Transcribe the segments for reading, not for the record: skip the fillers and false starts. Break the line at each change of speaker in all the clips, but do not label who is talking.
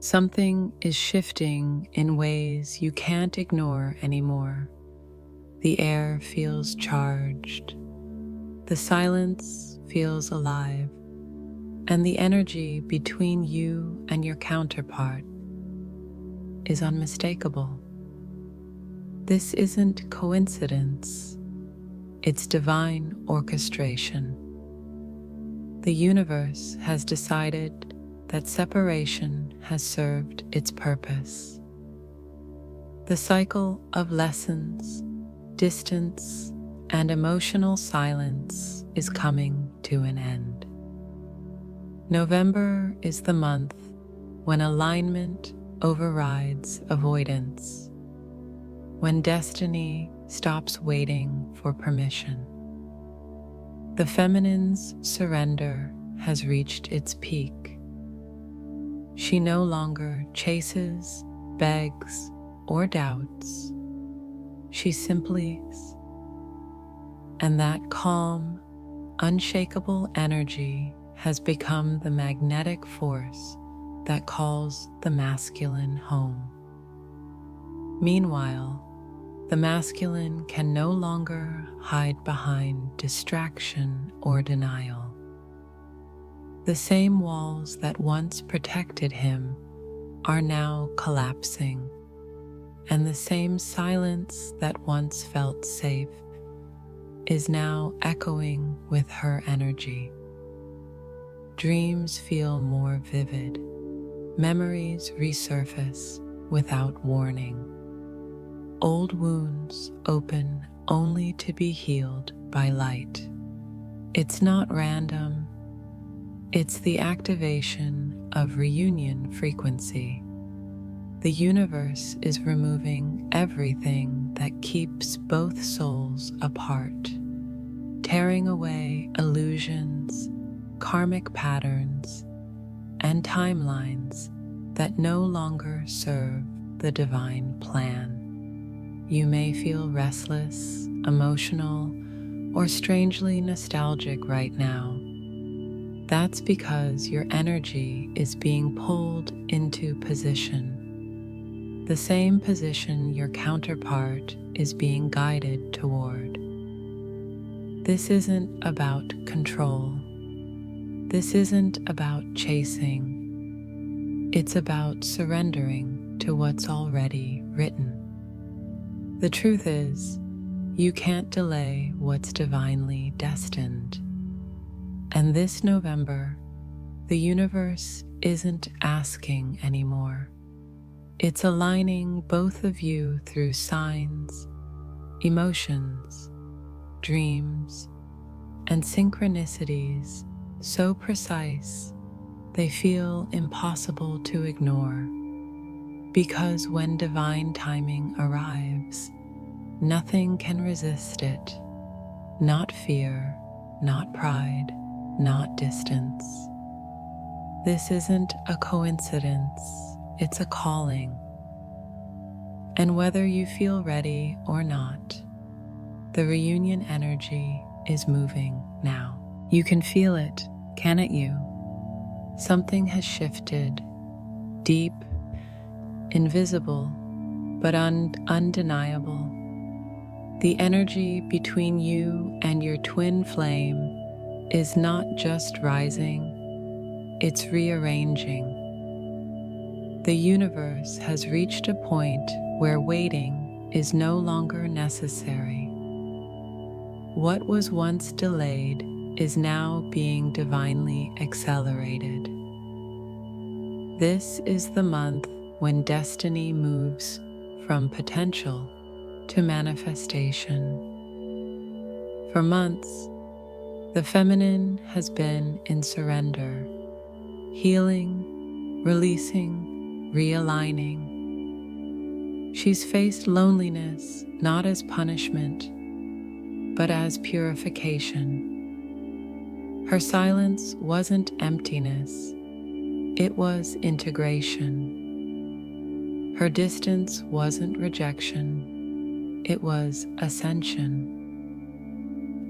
Something is shifting in ways you can't ignore anymore. The air feels charged, the silence feels alive, and the energy between you and your counterpart is unmistakable. This isn't coincidence, it's divine orchestration. The universe has decided that separation has served its purpose. The cycle of lessons, distance, and emotional silence is coming to an end. November is the month when alignment overrides avoidance, when destiny stops waiting for permission. The feminine's surrender has reached its peak. She no longer chases, begs, or doubts. She simply is. And that calm, unshakable energy has become the magnetic force that calls the masculine home. Meanwhile, the masculine can no longer hide behind distraction or denial. The same walls that once protected him are now collapsing, and the same silence that once felt safe is now echoing with her energy. Dreams feel more vivid, memories resurface without warning. Old wounds open only to be healed by light. It's not random. It's the activation of reunion frequency. The universe is removing everything that keeps both souls apart, tearing away illusions, karmic patterns, and timelines that no longer serve the divine plan. You may feel restless, emotional, or strangely nostalgic right now. That's because your energy is being pulled into position, the same position your counterpart is being guided toward. This isn't about control. This isn't about chasing. It's about surrendering to what's already written. The truth is, you can't delay what's divinely destined. And this November, the universe isn't asking anymore. It's aligning both of you through signs, emotions, dreams, and synchronicities so precise they feel impossible to ignore. Because when divine timing arrives, nothing can resist it. Not fear, not pride, not distance. This isn't a coincidence, it's a calling. And whether you feel ready or not, the reunion energy is moving now. You can feel it, can't you? Something has shifted, deep, invisible, but undeniable. The energy between you and your twin flame is not just rising, it's rearranging. The universe has reached a point where waiting is no longer necessary. What was once delayed is now being divinely accelerated. This is the month when destiny moves from potential to manifestation. For months, the feminine has been in surrender, healing, releasing, realigning. She's faced loneliness not as punishment, but as purification. Her silence wasn't emptiness, it was integration. Her distance wasn't rejection, it was ascension.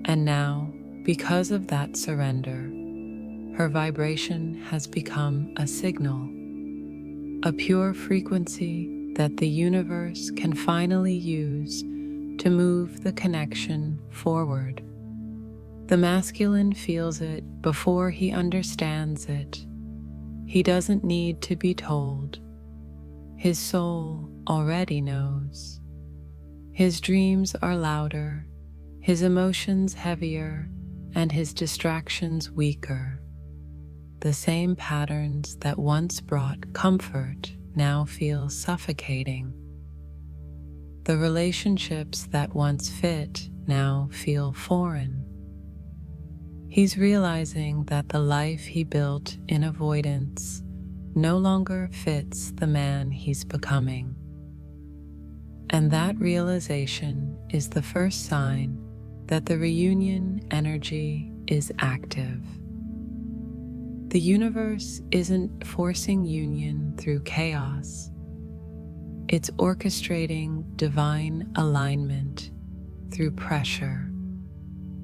And now, because of that surrender, her vibration has become a signal. a pure frequency that the universe can finally use to move the connection forward. The masculine feels it before he understands it. He doesn't need to be told. His soul already knows. His dreams are louder, his emotions heavier, and his distractions weaker. The same patterns that once brought comfort now feel suffocating. The relationships that once fit now feel foreign. He's realizing that the life he built in avoidance no longer fits the man he's becoming. And that realization is the first sign that the reunion energy is active. The universe isn't forcing union through chaos. It's orchestrating divine alignment through pressure.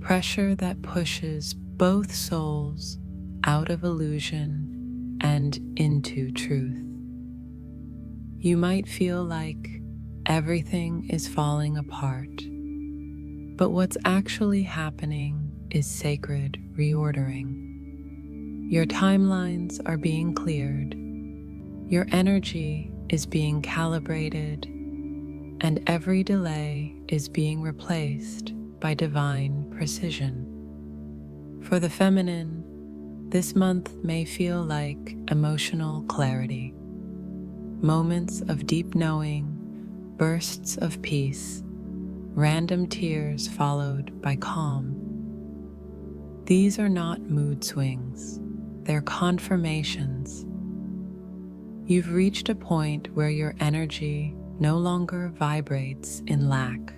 Pressure that pushes both souls out of illusion and into truth. You might feel like everything is falling apart, but what's actually happening is sacred reordering. Your timelines are being cleared, your energy is being calibrated, and every delay is being replaced by divine precision. For the feminine, this month may feel like emotional clarity, moments of deep knowing, bursts of peace, random tears followed by calm. These are not mood swings, they're confirmations. You've reached a point where your energy no longer vibrates in lack,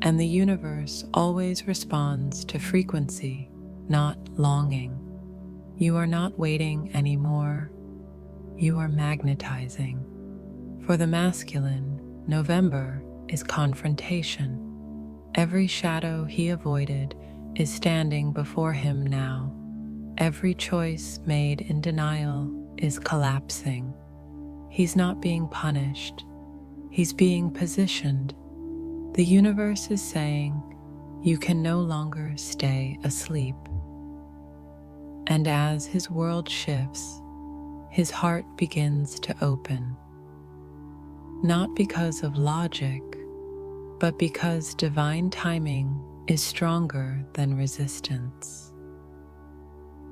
and the universe always responds to frequency, not longing. You are not waiting anymore, you are magnetizing. For the masculine, November is confrontation. Every shadow he avoided is standing before him now. Every choice made in denial is collapsing. He's not being punished, he's being positioned. The universe is saying, you can no longer stay asleep. And as his world shifts, his heart begins to open. Not because of logic, but because divine timing is stronger than resistance.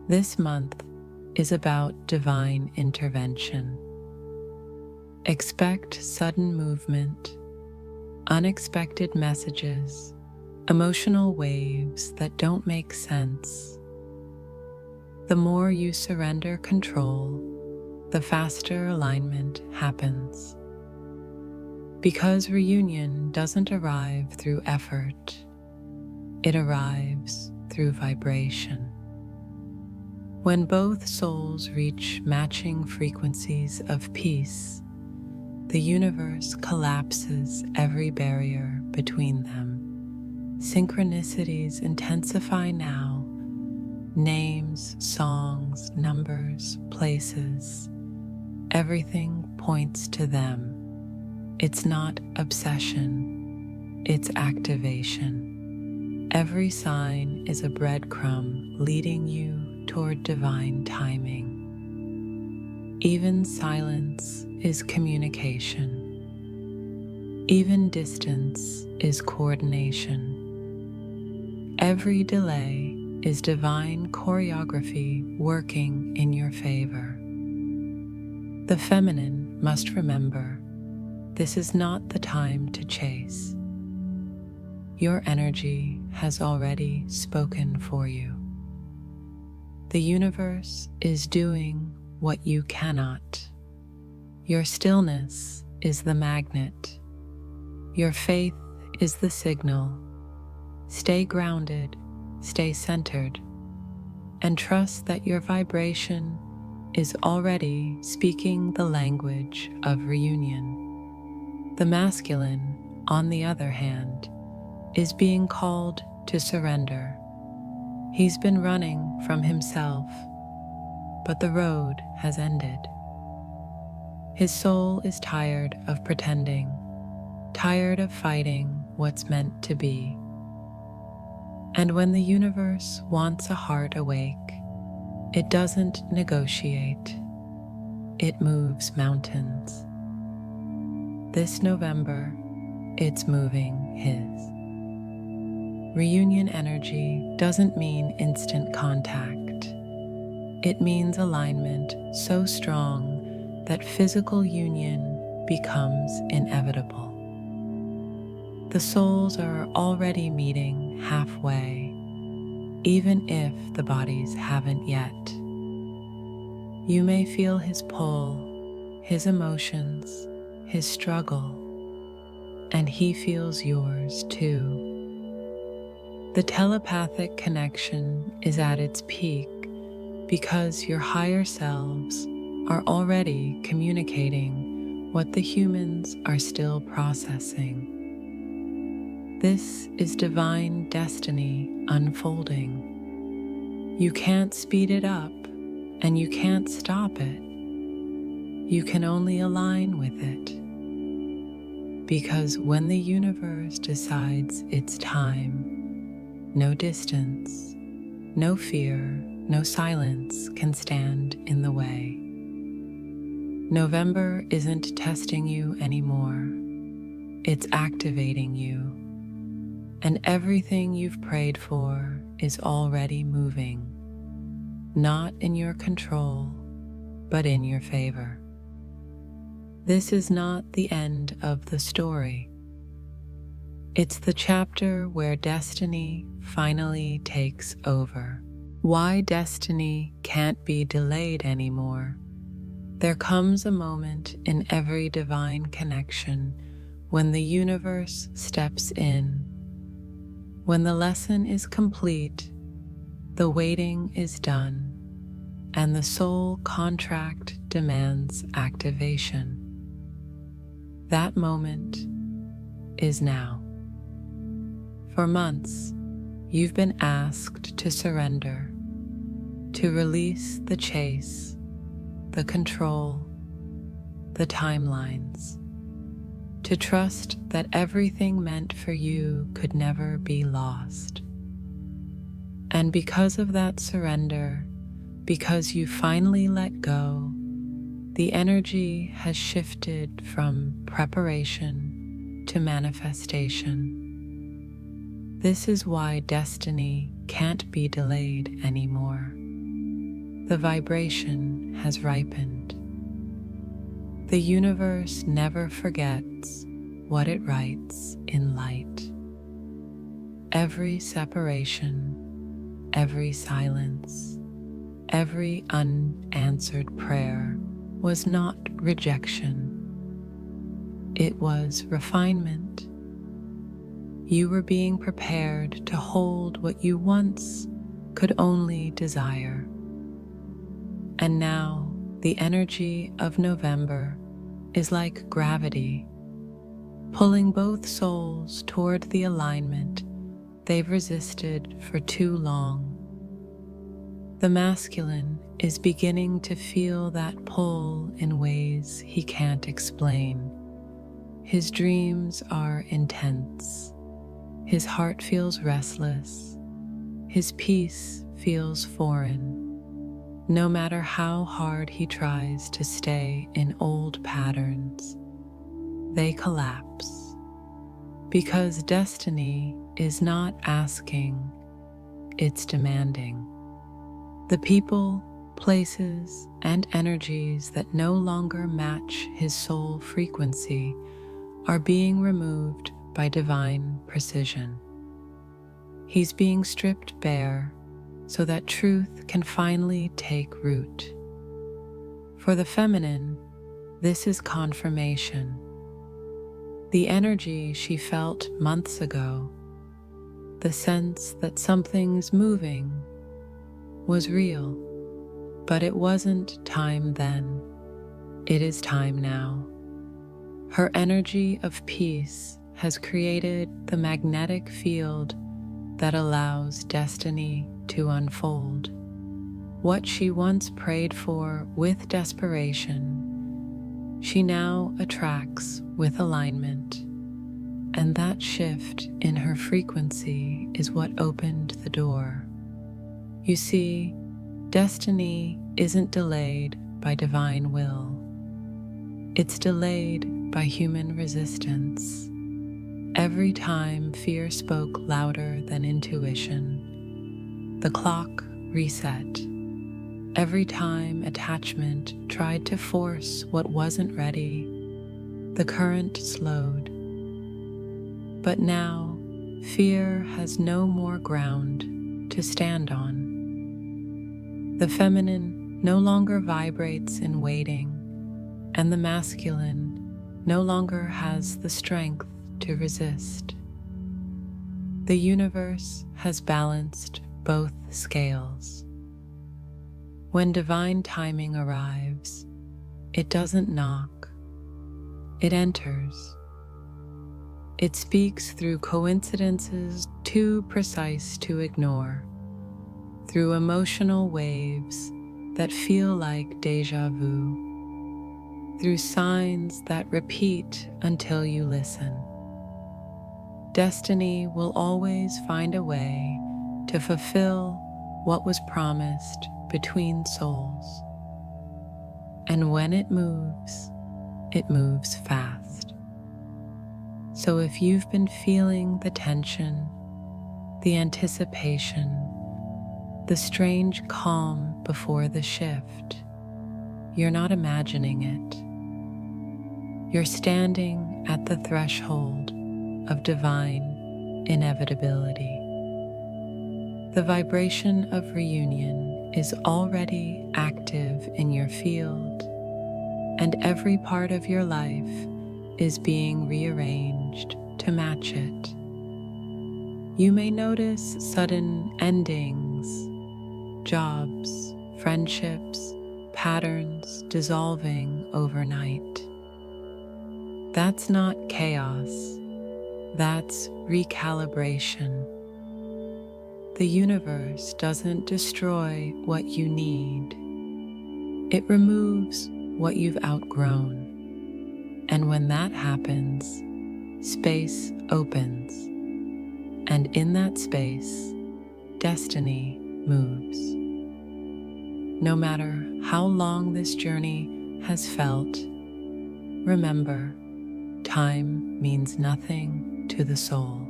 This month is about divine intervention. Expect sudden movement, unexpected messages, emotional waves that don't make sense. The more you surrender control, the faster alignment happens. Because reunion doesn't arrive through effort, it arrives through vibration. When both souls reach matching frequencies of peace, the universe collapses every barrier between them. Synchronicities intensify now. Names, songs, numbers, places, everything points to them. It's not obsession, it's activation. Every sign is a breadcrumb leading you toward divine timing. Even silence is communication. Even distance is coordination. Every delay is divine choreography working in your favor. The feminine must remember, this is not the time to chase. Your energy has already spoken for you. The universe is doing what you cannot. Your stillness is the magnet. Your faith is the signal. Stay grounded, stay centered, and trust that your vibration is already speaking the language of reunion. The masculine, on the other hand, is being called to surrender. He's been running from himself, but the road has ended. His soul is tired of pretending, tired of fighting what's meant to be. And when the universe wants a heart awake, it doesn't negotiate, it moves mountains. This November, it's moving his. Reunion energy doesn't mean instant contact. It means alignment so strong that physical union becomes inevitable. The souls are already meeting halfway, even if the bodies haven't yet. You may feel his pull, his emotions, his struggle, and he feels yours too. The telepathic connection is at its peak because your higher selves are already communicating what the humans are still processing. This is divine destiny unfolding. You can't speed it up, and you can't stop it. You can only align with it. Because when the universe decides it's time, no distance, no fear, no silence can stand in the way. November isn't testing you anymore. It's activating you. And everything you've prayed for is already moving, not in your control, but in your favor. This is not the end of the story. It's the chapter where destiny finally takes over. Why destiny can't be delayed anymore. There comes a moment in every divine connection when the universe steps in. When the lesson is complete, the waiting is done, and the soul contract demands activation. That moment is now. For months, you've been asked to surrender, to release the chase, the control, the timelines, to trust that everything meant for you could never be lost. And because of that surrender, because you finally let go, the energy has shifted from preparation to manifestation. This is why destiny can't be delayed anymore. The vibration has ripened. The universe never forgets what it writes in light. Every separation, every silence, every unanswered prayer was not rejection. It was refinement. You were being prepared to hold what you once could only desire. And now the energy of November is like gravity, pulling both souls toward the alignment they've resisted for too long. The masculine is beginning to feel that pull in ways he can't explain. His dreams are intense. His heart feels restless. His peace feels foreign. No matter how hard he tries to stay in old patterns, they collapse. Because destiny is not asking, it's demanding. The people, places, and energies that no longer match his soul frequency are being removed by divine precision. He's being stripped bare so that truth can finally take root. For the feminine, this is confirmation. The energy she felt months ago, the sense that something's moving, was real, but it wasn't time then. It is time now. Her energy of peace has created the magnetic field that allows destiny to unfold. What she once prayed for with desperation She now attracts with alignment, and that shift in her frequency is what opened the door. You see, destiny isn't delayed by divine will. It's delayed by human resistance. Every time fear spoke louder than intuition, the clock reset. Every time attachment tried to force what wasn't ready, the current slowed. But now, fear has no more ground to stand on. The feminine no longer vibrates in waiting, and the masculine no longer has the strength to resist. The universe has balanced both scales. When divine timing arrives, it doesn't knock, it enters. It speaks through coincidences too precise to ignore, through emotional waves that feel like deja vu, through signs that repeat until you listen. Destiny will always find a way to fulfill what was promised between souls. And when it moves fast. So if you've been feeling the tension, the anticipation, the strange calm before the shift, you're not imagining it. You're standing at the threshold of divine inevitability. The vibration of reunion is already active in your field, and every part of your life is being rearranged to match it. You may notice sudden endings, jobs, friendships, patterns dissolving overnight. That's not chaos, that's recalibration. The universe doesn't destroy what you need. It removes what you've outgrown. And when that happens, space opens. And in that space, destiny moves. No matter how long this journey has felt, remember, time means nothing to the soul.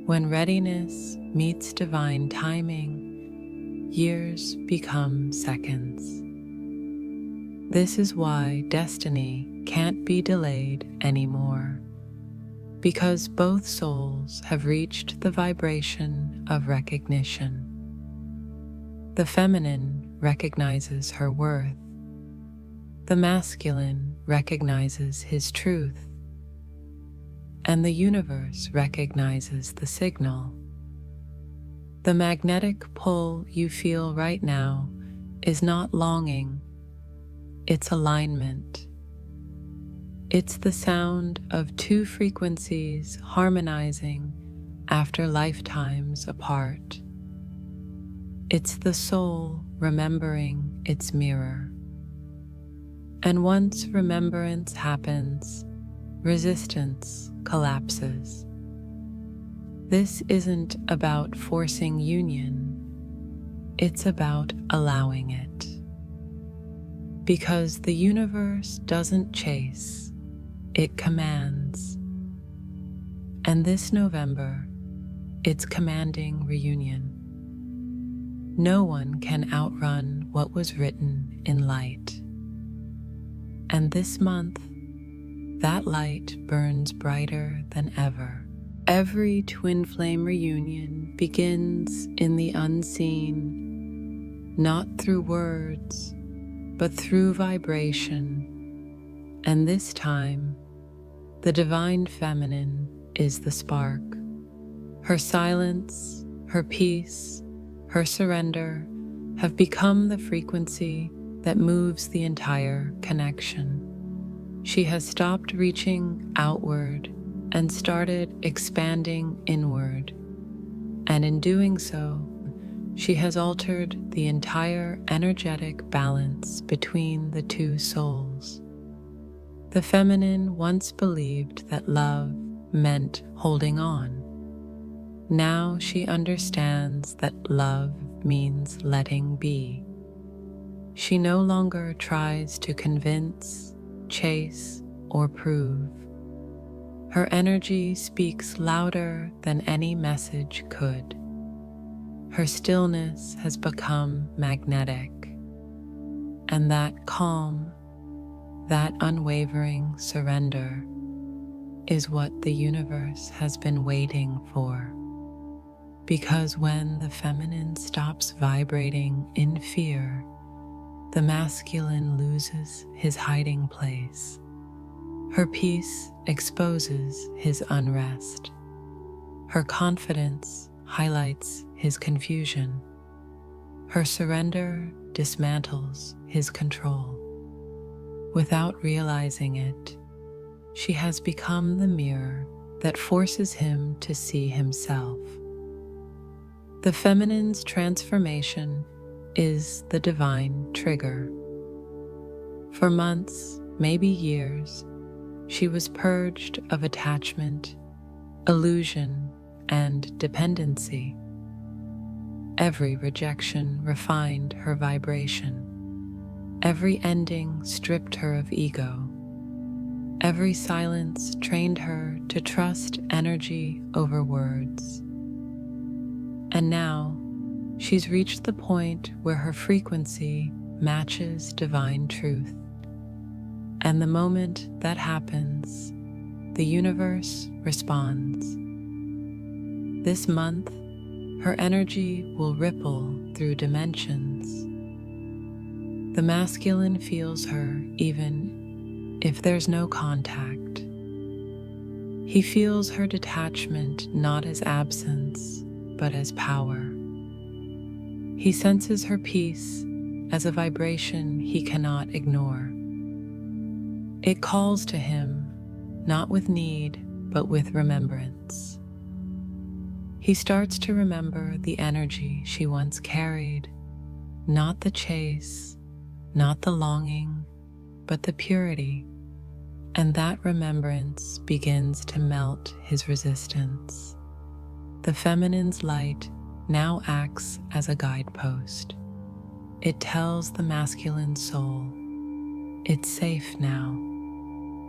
When readiness meets divine timing, years become seconds. This is why destiny can't be delayed anymore, because both souls have reached the vibration of recognition. The feminine recognizes her worth. The masculine recognizes his truth. And the universe recognizes the signal. The magnetic pull you feel right now is not longing, it's alignment. It's the sound of two frequencies harmonizing after lifetimes apart. It's the soul remembering its mirror. And once remembrance happens, resistance collapses. This isn't about forcing union, it's about allowing it. Because the universe doesn't chase, it commands. And this November, it's commanding reunion. No one can outrun what was written in light. And this month, that light burns brighter than ever. Every twin flame reunion begins in the unseen, not through words, but through vibration. And this time, the divine feminine is the spark. Her silence, her peace, her surrender have become the frequency that moves the entire connection. She has stopped reaching outward and started expanding inward. And in doing so, she has altered the entire energetic balance between the two souls. The feminine once believed that love meant holding on. Now she understands that love means letting be. She no longer tries to convince, chase, or prove. Her energy speaks louder than any message could. Her stillness has become magnetic, and that calm, that unwavering surrender is what the universe has been waiting for. Because when the feminine stops vibrating in fear, the masculine loses his hiding place. Her peace exposes his unrest. Her confidence highlights his confusion. Her surrender dismantles his control. Without realizing it, she has become the mirror that forces him to see himself. The feminine's transformation is the divine trigger. For months, maybe years, she was purged of attachment, illusion, and dependency. Every rejection refined her vibration. Every ending stripped her of ego. Every silence trained her to trust energy over words. And now, she's reached the point where her frequency matches divine truth. And the moment that happens, the universe responds. This month, her energy will ripple through dimensions. The masculine feels her even if there's no contact. He feels her detachment not as absence, but as power. He senses her peace as a vibration he cannot ignore. It calls to him, not with need, but with remembrance. He starts to remember the energy she once carried, not the chase, not the longing, but the purity, and that remembrance begins to melt his resistance. The feminine's light now acts as a guidepost. It tells the masculine soul, it's safe now.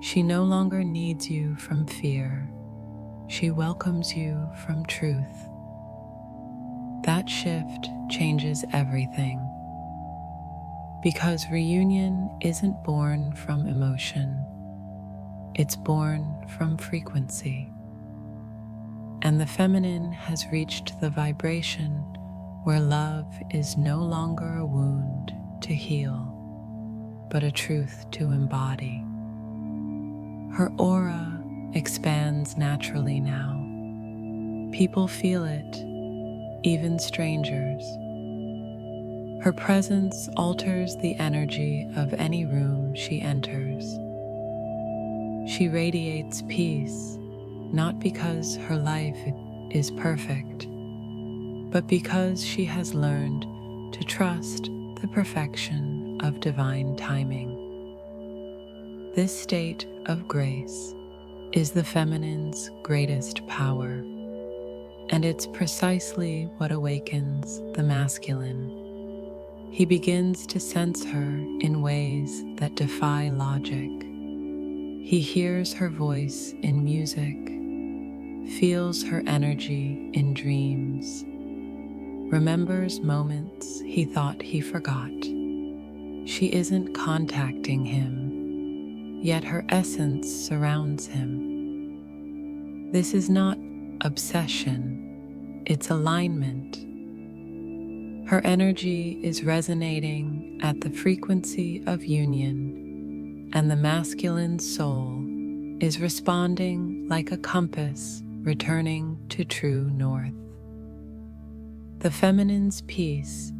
She no longer needs you from fear. She welcomes you from truth. That shift changes everything. Because reunion isn't born from emotion. It's born from frequency. And the feminine has reached the vibration where love is no longer a wound to heal, but a truth to embody. Her aura expands naturally now. People feel it, even strangers. Her presence alters the energy of any room she enters. She radiates peace, not because her life is perfect, but because she has learned to trust the perfection of divine timing. This state of grace is the feminine's greatest power, and it's precisely what awakens the masculine. He begins to sense her in ways that defy logic. He hears her voice in music, feels her energy in dreams, remembers moments he thought he forgot. She isn't contacting him, yet her essence surrounds him. This is not obsession, it's alignment. Her energy is resonating at the frequency of union, and the masculine soul is responding like a compass returning to true north. The feminine's peace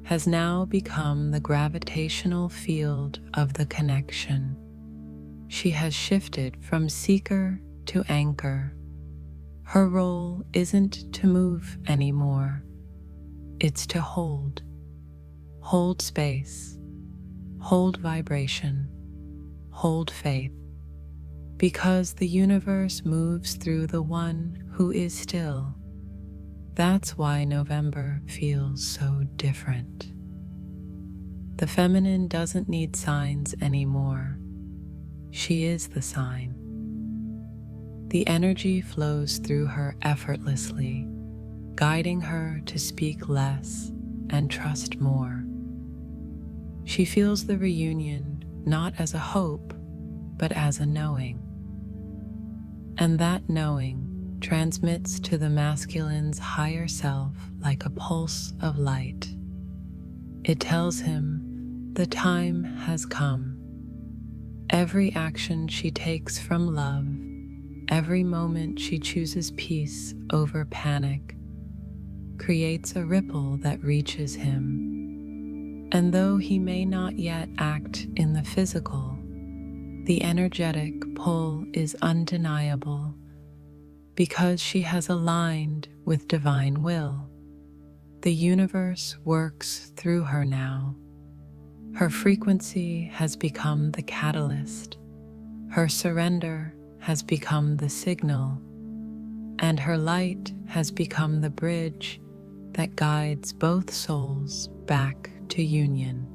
has now become the gravitational field of the connection. She has shifted from seeker to anchor. Her role isn't to move anymore. It's to hold space, hold vibration, hold faith. because the universe moves through the one who is still. That's why November feels so different. The feminine doesn't need signs anymore. She is the sign. The energy flows through her effortlessly, guiding her to speak less and trust more. She feels the reunion not as a hope, but as a knowing. And that knowing transmits to the masculine's higher self like a pulse of light. It tells him the time has come. Every action she takes from love, every moment she chooses peace over panic, creates a ripple that reaches him. And though he may not yet act in the physical, the energetic pull is undeniable because she has aligned with divine will. The universe works through her now. Her frequency has become the catalyst. Her surrender has become the signal, and her light has become the bridge that guides both souls back to union.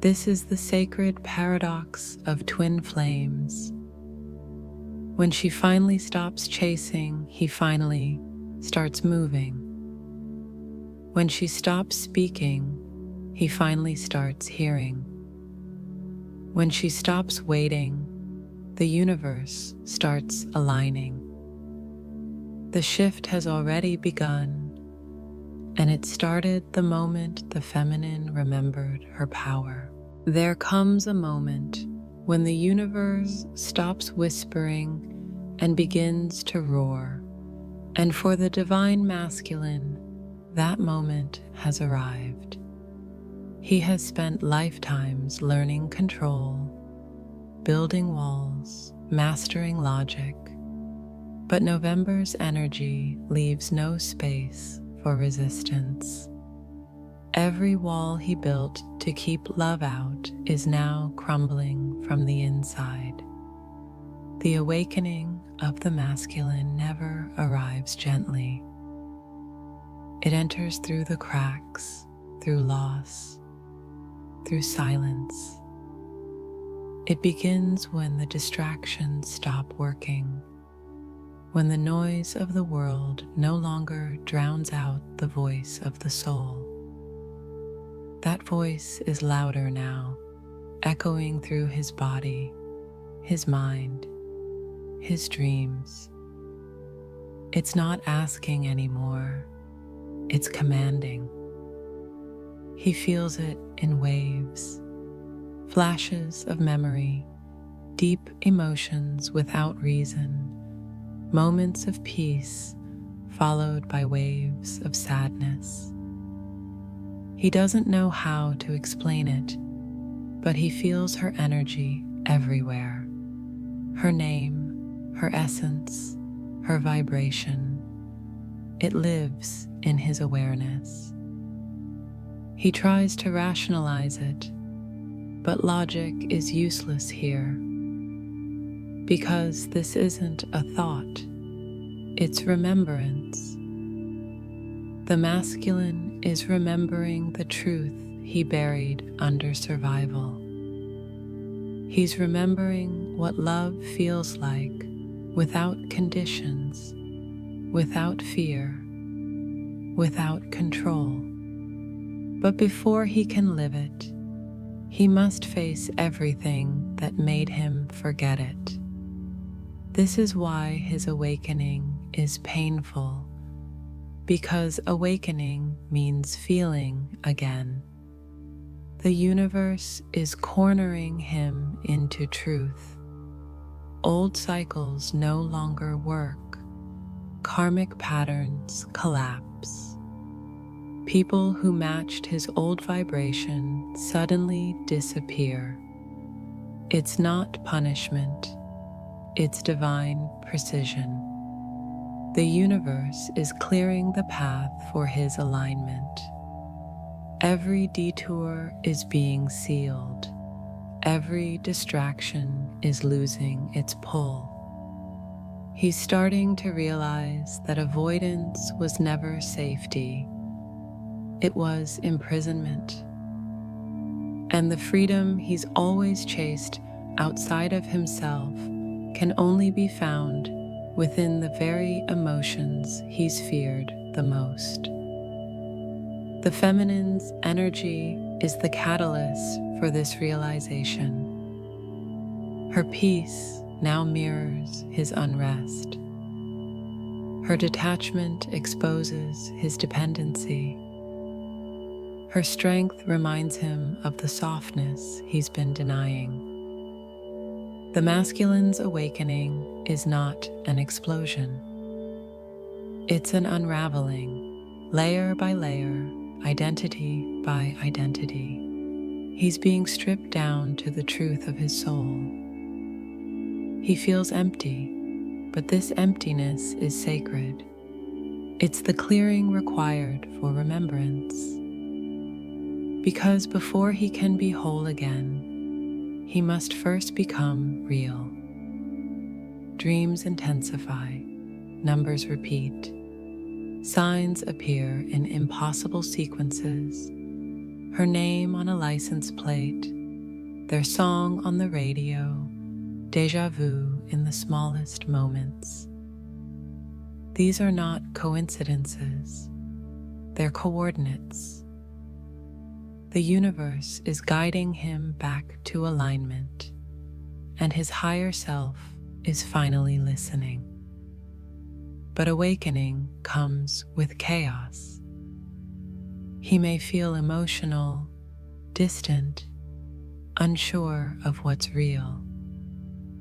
This is the sacred paradox of twin flames. When she finally stops chasing, he finally starts moving. When she stops speaking, he finally starts hearing. When she stops waiting, the universe starts aligning. The shift has already begun, and it started the moment the feminine remembered her power. There comes a moment when the universe stops whispering and begins to roar, and for the divine masculine, that moment has arrived. He has spent lifetimes learning control, building walls, mastering logic, but November's energy leaves no space for resistance. Every wall he built to keep love out is now crumbling from the inside. The awakening of the masculine never arrives gently. It enters through the cracks, through loss, through silence. It begins when the distractions stop working, when the noise of the world no longer drowns out the voice of the soul. That voice is louder now, echoing through his body, his mind, his dreams. It's not asking anymore, it's commanding. He feels it in waves, flashes of memory, deep emotions without reason, moments of peace followed by waves of sadness. He doesn't know how to explain it, but he feels her energy everywhere. Her name, her essence, her vibration. It lives in his awareness. He tries to rationalize it, but logic is useless here. Because this isn't a thought, it's remembrance. The masculine is remembering the truth he buried under survival. He's remembering what love feels like without conditions, without fear, without control. But before he can live it, he must face everything that made him forget it. This is why his awakening is painful, because awakening means feeling again. The universe is cornering him into truth. Old cycles no longer work. Karmic patterns collapse. People who matched his old vibration suddenly disappear. It's not punishment, it's divine precision. The universe is clearing the path for his alignment. Every detour is being sealed. Every distraction is losing its pull. He's starting to realize that avoidance was never safety, it was imprisonment. And the freedom he's always chased outside of himself can only be found within the very emotions he's feared the most. The feminine's energy is the catalyst for this realization. Her peace now mirrors his unrest. Her detachment exposes his dependency. Her strength reminds him of the softness he's been denying. The masculine's awakening is not an explosion. It's an unraveling, layer by layer, identity by identity. He's being stripped down to the truth of his soul. He feels empty, but this emptiness is sacred. It's the clearing required for remembrance. Because before he can be whole again, he must first become real. Dreams intensify, numbers repeat, signs appear in impossible sequences, her name on a license plate, their song on the radio, déjà vu in the smallest moments. These are not coincidences, they're coordinates. The universe is guiding him back to alignment, and his higher self is finally listening. But awakening comes with chaos. He may feel emotional, distant, unsure of what's real.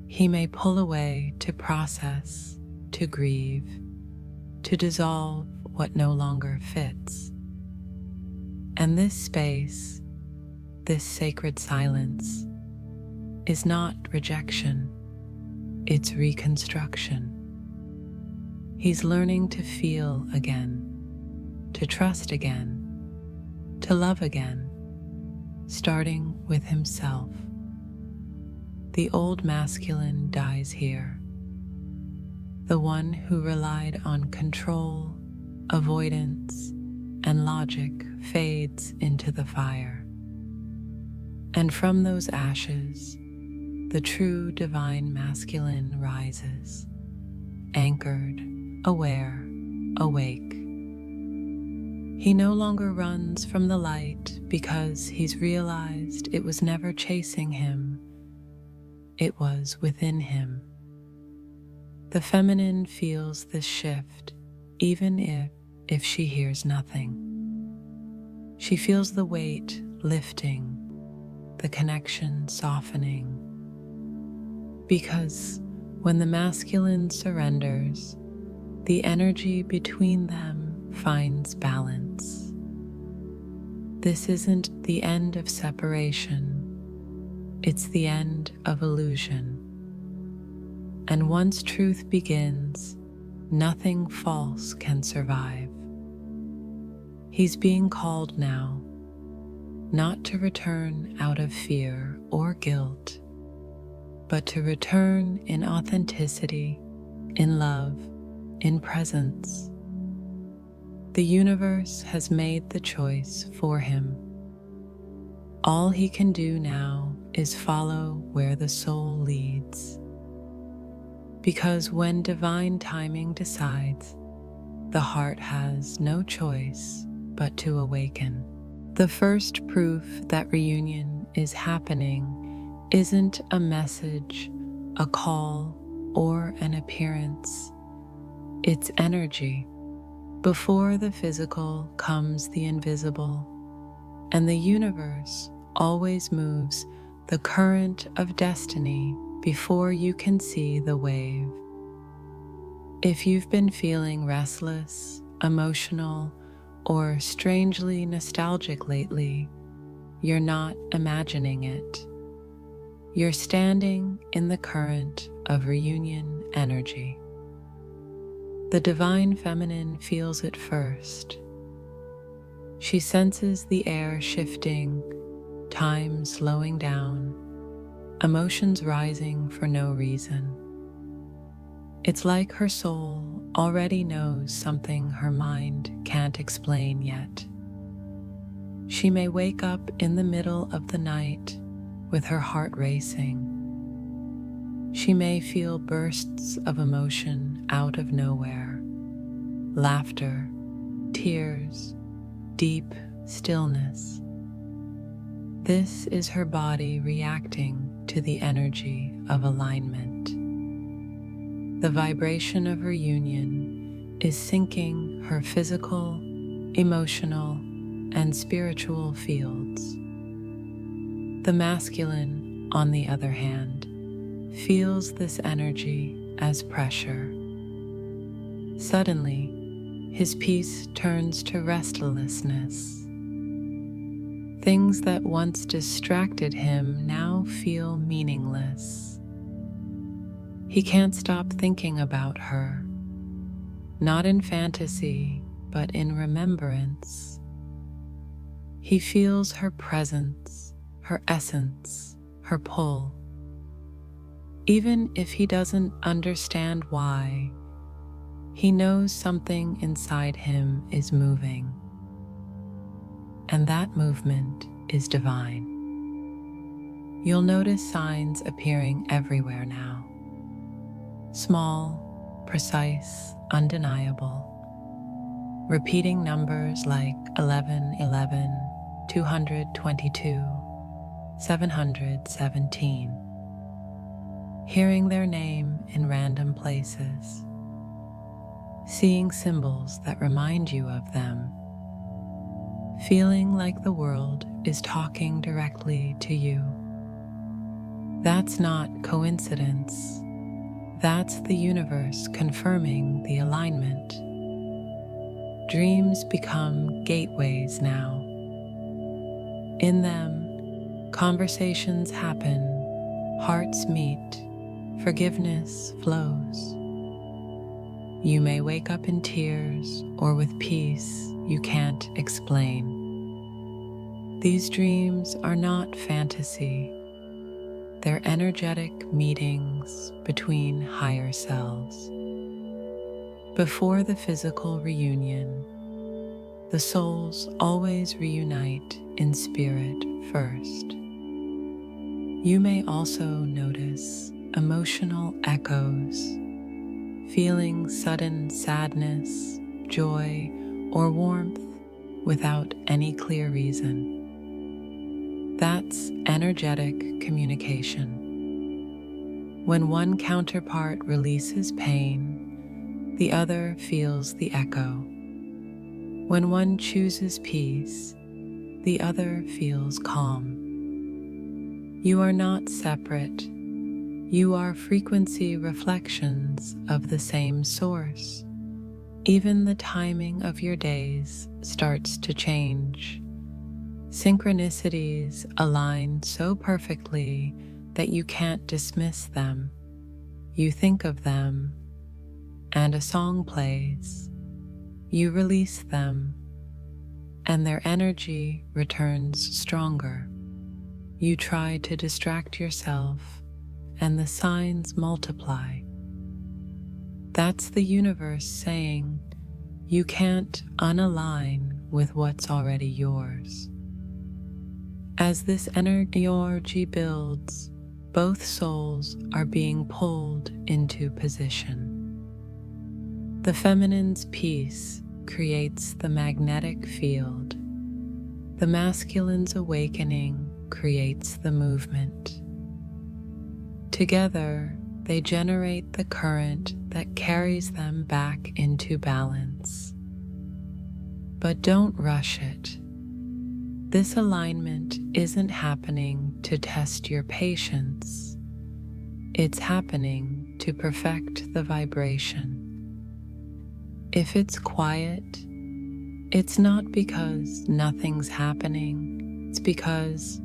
He may pull away to process, to grieve, to dissolve what no longer fits. And this space, this sacred silence, is not rejection, it's reconstruction. He's learning to feel again, to trust again, to love again, starting with himself. The old masculine dies here, the one who relied on control, avoidance, and logic fades into the fire. And from those ashes, the true divine masculine rises, anchored, aware, awake. He no longer runs from the light because he's realized it was never chasing him, it was within him. The feminine feels this shift, even if she hears nothing. She feels the weight lifting, the connection softening. Because when the masculine surrenders, the energy between them finds balance. This isn't the end of separation, it's the end of illusion. And once truth begins, nothing false can survive. He's being called now, not to return out of fear or guilt, but to return in authenticity, in love, in presence. The universe has made the choice for him. All he can do now is follow where the soul leads. Because when divine timing decides, the heart has no choice but to awaken. The first proof that reunion is happening isn't a message, a call, or an appearance. It's energy. Before the physical comes the invisible, and the universe always moves the current of destiny before you can see the wave. If you've been feeling restless, emotional, or strangely nostalgic lately, you're not imagining it. You're standing in the current of reunion energy. The divine feminine feels it first. She senses the air shifting, time slowing down, emotions rising for no reason. It's like her soul already knows something her mind can't explain yet. She may wake up in the middle of the night with her heart racing. She may feel bursts of emotion out of nowhere, laughter, tears, deep stillness. This is her body reacting to the energy of alignment. The vibration of her union is syncing her physical, emotional, and spiritual fields. The masculine, on the other hand, feels this energy as pressure. Suddenly, his peace turns to restlessness. Things that once distracted him now feel meaningless. He can't stop thinking about her, not in fantasy, but in remembrance. He feels her presence, her essence, her pull. Even if he doesn't understand why, he knows something inside him is moving. And that movement is divine. You'll notice signs appearing everywhere now. Small, precise, undeniable. Repeating numbers like 1111, 222, 717. Hearing their name in random places. Seeing symbols that remind you of them. Feeling like the world is talking directly to you. That's not coincidence. That's the universe confirming the alignment. Dreams become gateways now. In them, conversations happen, hearts meet, forgiveness flows. You may wake up in tears or with peace you can't explain. These dreams are not fantasy. They're energetic meetings between higher selves. Before the physical reunion, the souls always reunite in spirit first. You may also notice emotional echoes, feeling sudden sadness, joy, or warmth without any clear reason. That's energetic communication. When one counterpart releases pain, the other feels the echo. When one chooses peace, the other feels calm. You are not separate. You are frequency reflections of the same source. Even the timing of your days starts to change. Synchronicities align so perfectly that you can't dismiss them. You think of them, and a song plays. You release them, and their energy returns stronger. You try to distract yourself, and the signs multiply. That's the universe saying, you can't unalign with what's already yours. As this energy builds, both souls are being pulled into position. The feminine's peace creates the magnetic field. The masculine's awakening creates the movement. Together, they generate the current that carries them back into balance. But don't rush it. This alignment isn't happening to test your patience. It's happening to perfect the vibration. If it's quiet, it's not because nothing's happening. It's because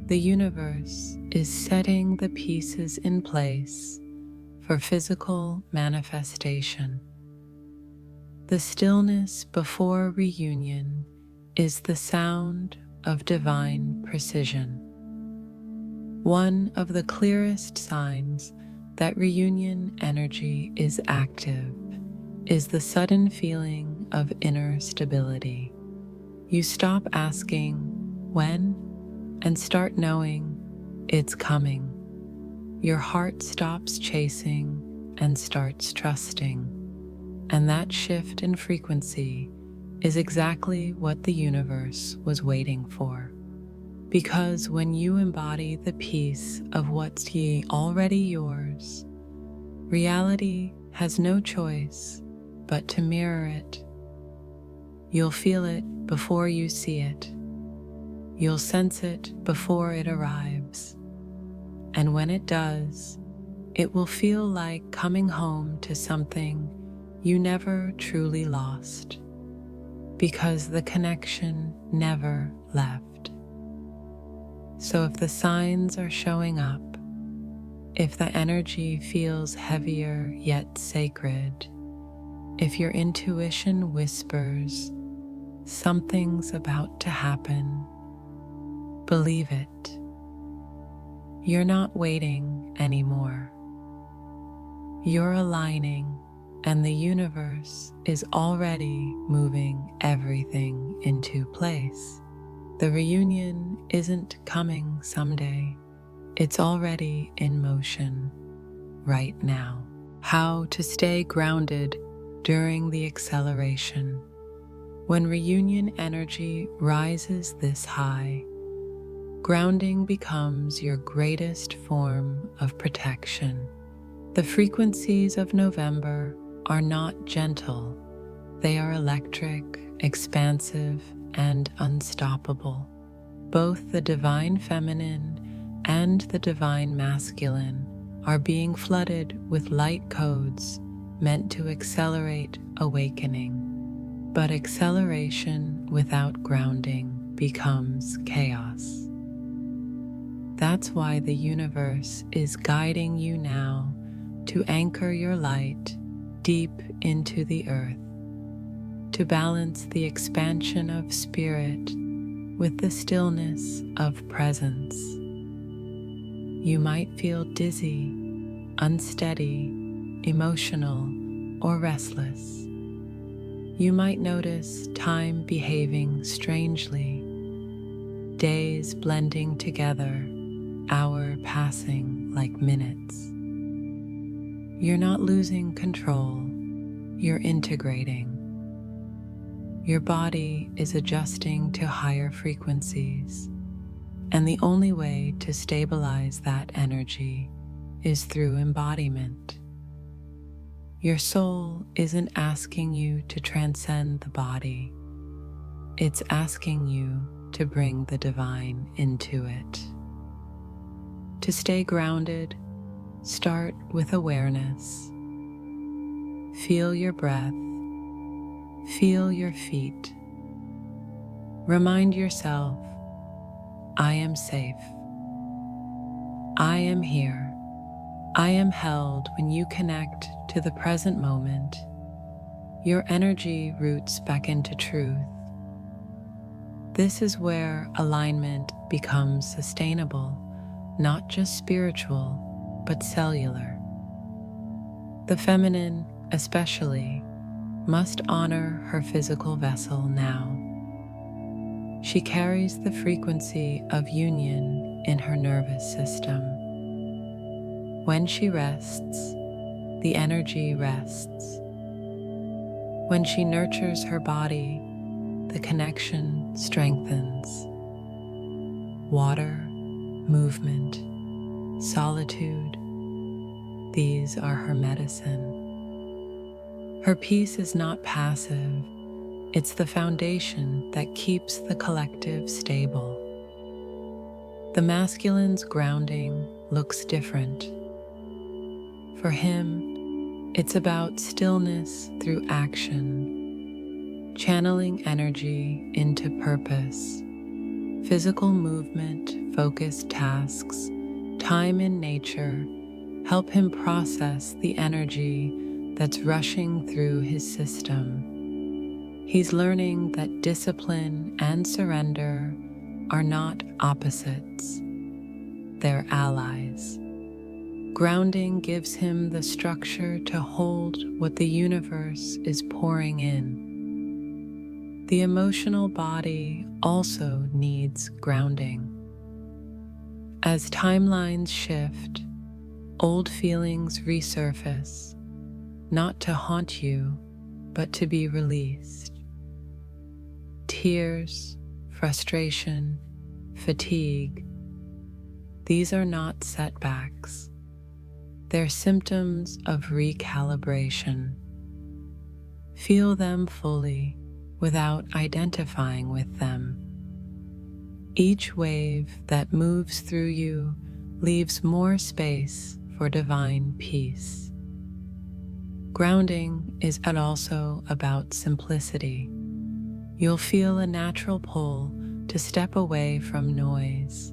the universe is setting the pieces in place for physical manifestation. The stillness before reunion is the sound of divine precision. One of the clearest signs that reunion energy is active is the sudden feeling of inner stability. You stop asking when and start knowing it's coming. Your heart stops chasing and starts trusting. And that shift in frequency is exactly what the universe was waiting for. Because when you embody the peace of what's already yours, reality has no choice but to mirror it. You'll feel it before you see it. You'll sense it before it arrives. And when it does, it will feel like coming home to something you never truly lost, because the connection never left. So if the signs are showing up, if the energy feels heavier yet sacred, if your intuition whispers something's about to happen, believe it. You're not waiting anymore. You're aligning, and the universe is already moving everything into place. The reunion isn't coming someday. It's already in motion right now. How to stay grounded during the acceleration. When reunion energy rises this high, grounding becomes your greatest form of protection. The frequencies of November are not gentle. They are electric, expansive, and unstoppable. Both the divine feminine and the divine masculine are being flooded with light codes meant to accelerate awakening. But acceleration without grounding becomes chaos. That's why the universe is guiding you now to anchor your light deep into the earth, to balance the expansion of spirit with the stillness of presence. You might feel dizzy, unsteady, emotional, or restless. You might notice time behaving strangely, days blending together, hours passing like minutes. You're not losing control, you're integrating. Your body is adjusting to higher frequencies, and the only way to stabilize that energy is through embodiment. Your soul isn't asking you to transcend the body, it's asking you to bring the divine into it. To stay grounded, start with awareness. Feel your breath. Feel your feet. Remind yourself, I am safe. I am here. I am held. When you connect to the present moment, your energy roots back into truth. This is where alignment becomes sustainable, not just spiritual, but cellular. The feminine, especially, must honor her physical vessel now. She carries the frequency of union in her nervous system. When she rests, the energy rests. When she nurtures her body, the connection strengthens. Water, movement, solitude, these are her medicine. Her peace is not passive, it's the foundation that keeps the collective stable. The masculine's grounding looks different. For him, it's about stillness through action, channeling energy into purpose, physical movement, focused tasks, time in nature help him process the energy that's rushing through his system. He's learning that discipline and surrender are not opposites. their allies. Grounding gives him the structure to hold what the universe is pouring in. The emotional body also needs grounding. As timelines shift, old feelings resurface, not to haunt you, but to be released. Tears, frustration, fatigue, these are not setbacks. They're symptoms of recalibration. Feel them fully without identifying with them. Each wave that moves through you leaves more space for divine peace. Grounding is also about simplicity. You'll feel a natural pull to step away from noise.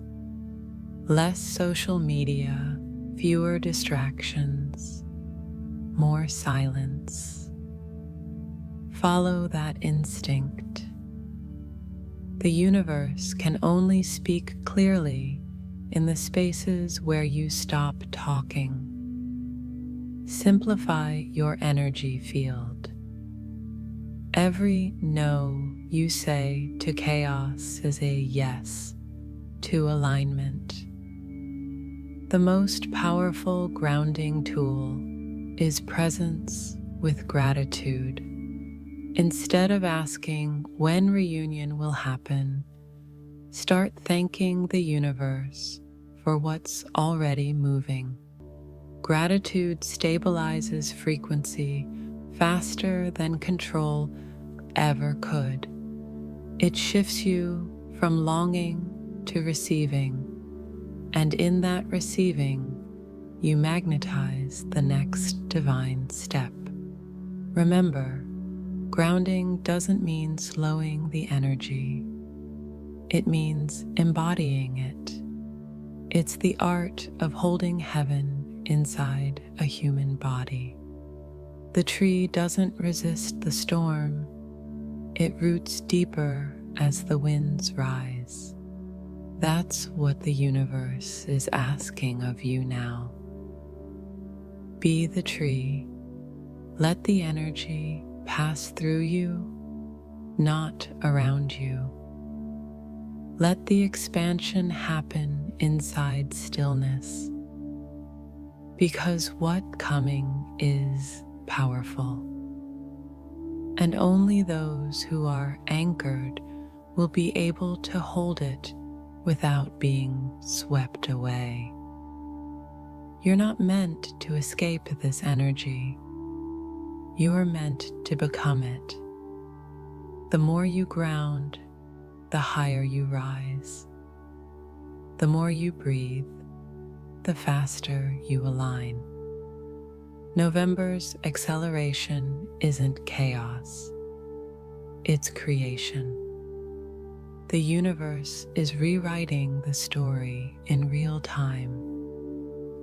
Less social media, fewer distractions, more silence. Follow that instinct. The universe can only speak clearly in the spaces where you stop talking. Simplify your energy field. Every no you say to chaos is a yes to alignment. The most powerful grounding tool is presence with gratitude. Instead of asking when reunion will happen, start thanking the universe for what's already moving. Gratitude stabilizes frequency faster than control ever could. It shifts you from longing to receiving, and in that receiving, you magnetize the next divine step. Remember, grounding doesn't mean slowing the energy. It means embodying it. It's the art of holding heaven inside a human body. The tree doesn't resist the storm. It roots deeper as the winds rise. That's what the universe is asking of you now. Be the tree. Let the energy pass through you, not around you. Let the expansion happen inside stillness, because what coming is powerful. And only those who are anchored will be able to hold it without being swept away. You're not meant to escape this energy. You are meant to become it. The more you ground, the higher you rise. The more you breathe, the faster you align. November's acceleration isn't chaos. It's creation. The universe is rewriting the story in real time,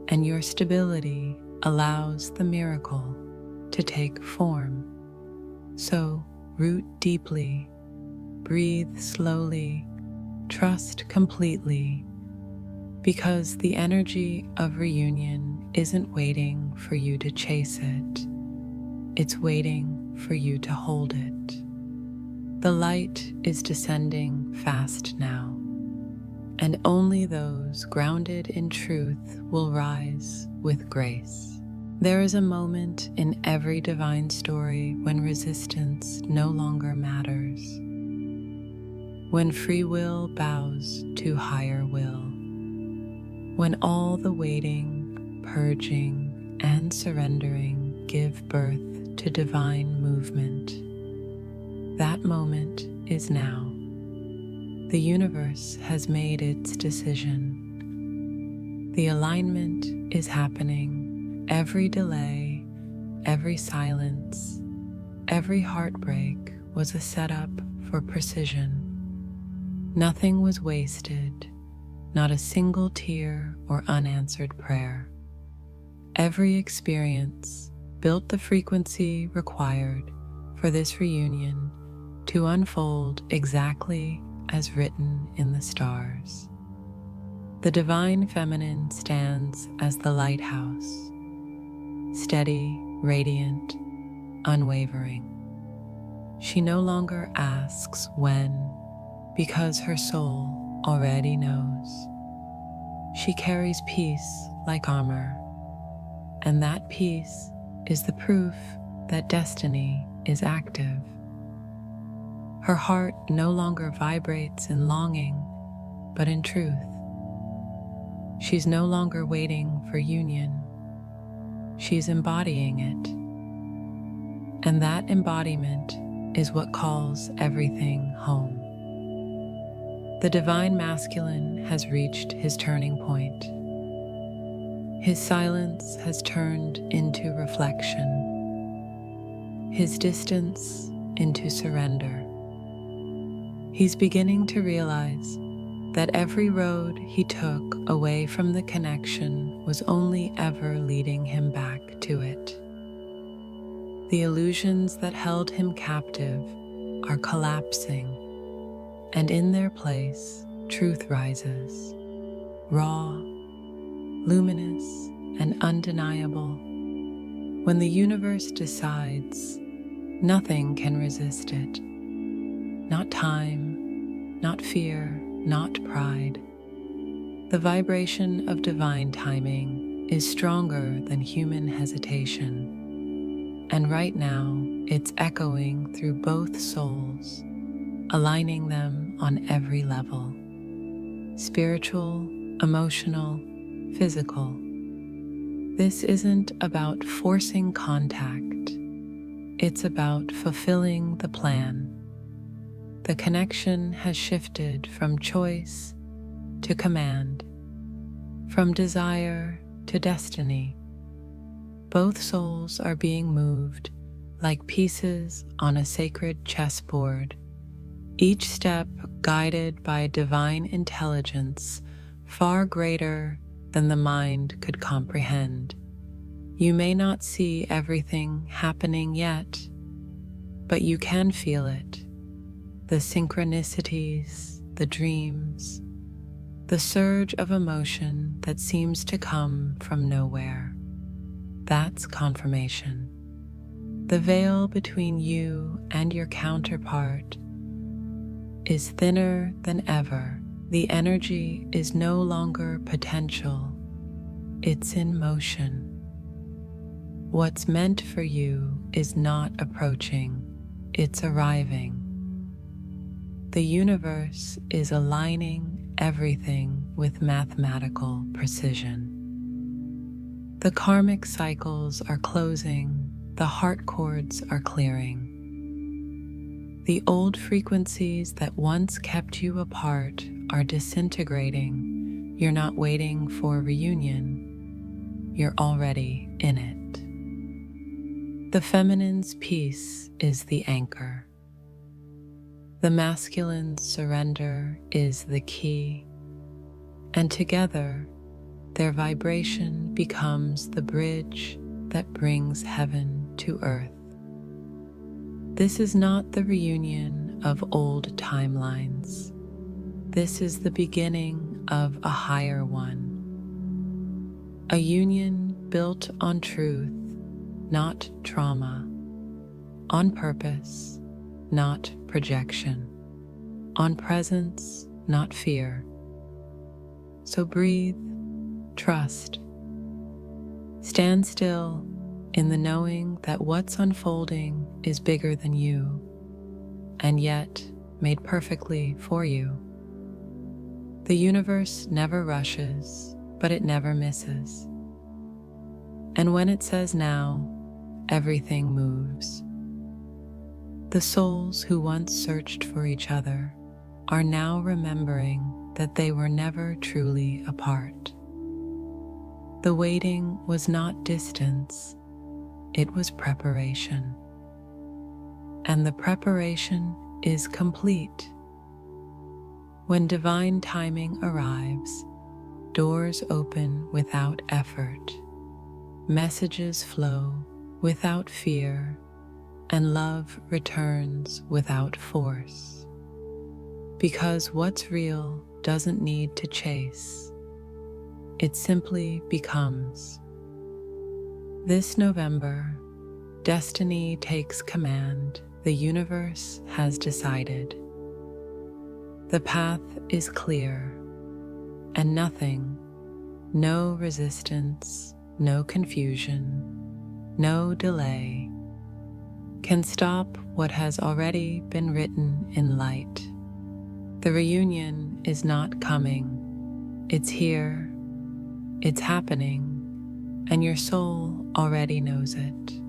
and your stability allows the miracle to take form. So root deeply, breathe slowly, trust completely, because the energy of reunion isn't waiting for you to chase it. It's waiting for you to hold it. The light is descending fast now, and only those grounded in truth will rise with grace. There is a moment in every divine story when resistance no longer matters, when free will bows to higher will, when all the waiting, purging, and surrendering give birth to divine movement. That moment is now. The universe has made its decision. The alignment is happening. Every delay, every silence, every heartbreak was a setup for precision. Nothing was wasted, not a single tear or unanswered prayer. Every experience built the frequency required for this reunion to unfold exactly as written in the stars. The divine feminine stands as the lighthouse, steady, radiant, unwavering. She no longer asks when, because her soul already knows. She carries peace like armor, and that peace is the proof that destiny is active. Her heart no longer vibrates in longing, but in truth. She's no longer waiting for union. She's embodying it. And that embodiment is what calls everything home. The divine masculine has reached his turning point. His silence has turned into reflection, his distance into surrender. He's beginning to realize that every road he took away from the connection was only ever leading him back to it. The illusions that held him captive are collapsing, and in their place, truth rises, raw, luminous, and undeniable. When the universe decides, nothing can resist it. Not time, not fear, not pride. The vibration of divine timing is stronger than human hesitation. And right now, it's echoing through both souls, aligning them on every level: spiritual, emotional, physical. This isn't about forcing contact. It's about fulfilling the plan. The connection has shifted from choice to command, from desire to destiny. Both souls are being moved like pieces on a sacred chessboard, each step guided by a divine intelligence far greater than the mind could comprehend. You may not see everything happening yet, but you can feel it. The synchronicities, the dreams, the surge of emotion that seems to come from nowhere. That's confirmation. The veil between you and your counterpart is thinner than ever. The energy is no longer potential. It's in motion. What's meant for you is not approaching, it's arriving. The universe is aligning everything with mathematical precision. The karmic cycles are closing, the heart cords are clearing. The old frequencies that once kept you apart are disintegrating. You're not waiting for reunion, you're already in it. The feminine's peace is the anchor. The masculine's surrender is the key, and together, their vibration becomes the bridge that brings heaven to earth. This is not the reunion of old timelines. This is the beginning of a higher one. A union built on truth, not trauma, on purpose, not projection, on presence, not fear. So breathe, trust. Stand still in the knowing that what's unfolding is bigger than you, and yet made perfectly for you. The universe never rushes, but it never misses. And when it says now, everything moves. The souls who once searched for each other are now remembering that they were never truly apart. The waiting was not distance, it was preparation. And the preparation is complete. When divine timing arrives, doors open without effort, messages flow without fear, and love returns without force. Because what's real doesn't need to chase, it simply becomes. This November, destiny takes command. The universe has decided. The path is clear, and nothing, no resistance, no confusion, no delay, can stop what has already been written in light. The reunion is not coming. It's here, it's happening, and your soul already knows it.